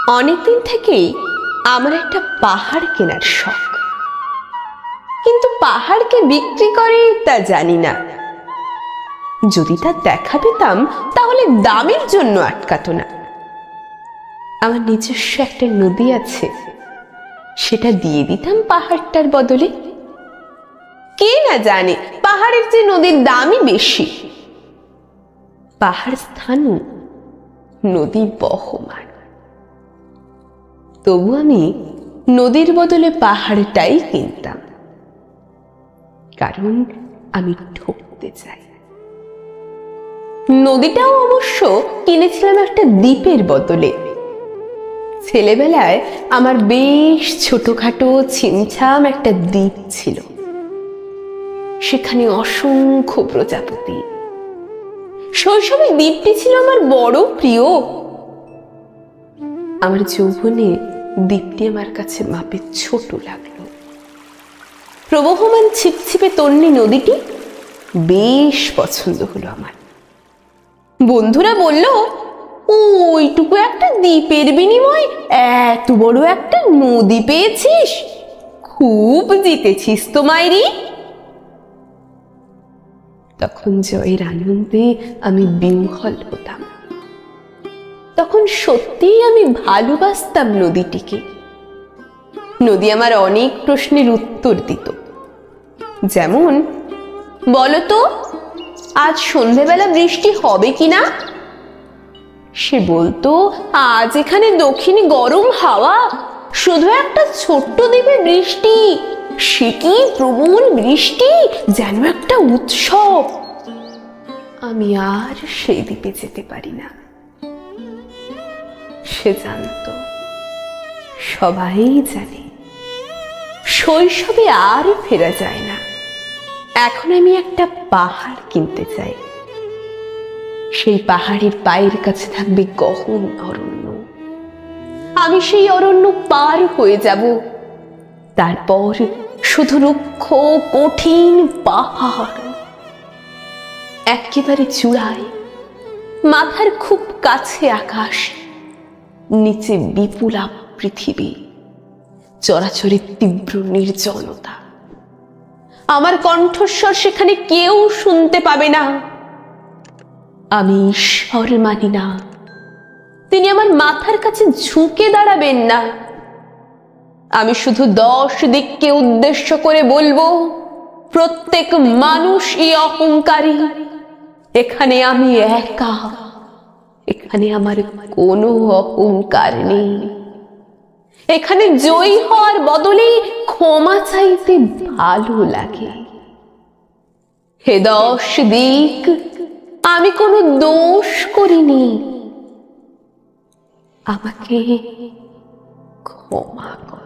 অনেকদিন থেকেই আমার একটা পাহাড় কেনার শখ, কিন্তু পাহাড়কে বিক্রি করে তা জানি না। যদি তা দেখা পেতাম তাহলে দামের জন্য আটকাতো না। আমার নিজস্ব একটা নদী আছে, সেটা দিয়ে দিতাম পাহাড়টার বদলে। কে না জানে পাহাড়ের যে নদীর দামই বেশি। পাহাড় স্থানও নদী বহমান। তবু আমি নদীর বদলে পাহাড়টাই কিনতাম, কারণ আমি ঠকতে চাই। নদীটাও অবশ্য কিনেছিলাম একটা দ্বীপের বদলে। ছেলেবেলায় আমার বেশ ছোটখাটো ছিমছাম একটা দ্বীপ ছিল, সেখানে অসংখ্য প্রজাপতি। শৈশবে দ্বীপটি ছিল আমার বড় প্রিয়। আমার যৌবনে দ্বীপটি আমার কাছে মাপে ছোট লাগলো। প্রবহমান ছিপছিপে তন্নি নদীটি বেশ পছন্দ হলো আমার। বন্ধুরা বলল, ওইটুকু একটা দ্বীপের বিনিময়ে এত বড় একটা নদী পেয়েছিস, খুব জিতেছিস তো মাইরি। তখন জয়ের আনন্দে আমি বিহ্বল হতাম। তখন সত্যিই আমি ভালোবাসতাম নদীটিকে। নদী আমার অনেক প্রশ্নের উত্তর দিত, যেমন, বলতো আজ সন্ধেবেলা বৃষ্টি হবে কিনা। সে বলতো, আজ এখানে দক্ষিণে গরম হাওয়া, শুধু একটা ছোট্ট দ্বীপে বৃষ্টি, সে কি প্রবল বৃষ্টি, যেন একটা উৎসব। আমি আর সেই দ্বীপে যেতে পারি না। সে জানত, সবাই জানে, শৈশবে আর ফেরা যায় না। এখন আমি একটা পাহাড় কিনতে চাই। সেই পাহাড়ের পায়ের কাছে থাকবে গহন অরণ্য। আমি সেই অরণ্য পার হয়ে যাব। তারপর শুধু রুক্ষ কঠিন পাহাড়। একেবারে চূড়ায় মাথার খুব কাছে আকাশ, নিচে বিপুলা পৃথিবী, চরাচরের তীব্র নির্জনতা। আমার কণ্ঠস্বর সেখানে কেউ শুনতে পাবে না। আমি ঈশ্বর মানি না, তিনি আমার মাথার কাছে ঝুঁকে দাঁড়াবেন না। আমি শুধু 10 দিককে উদ্দেশ্য করে বলবো, প্রত্যেক মানুষই অহংকারী। এখানে আমি একা, এখানে আমার কোনো অহংকার নেই। এখানে জয়ী হওয়ার বদলে ক্ষমা চাইতে ভালো লাগে। হে 10 দিক, আমি কোনো দোষ করিনি, আমাকে ক্ষমা কর।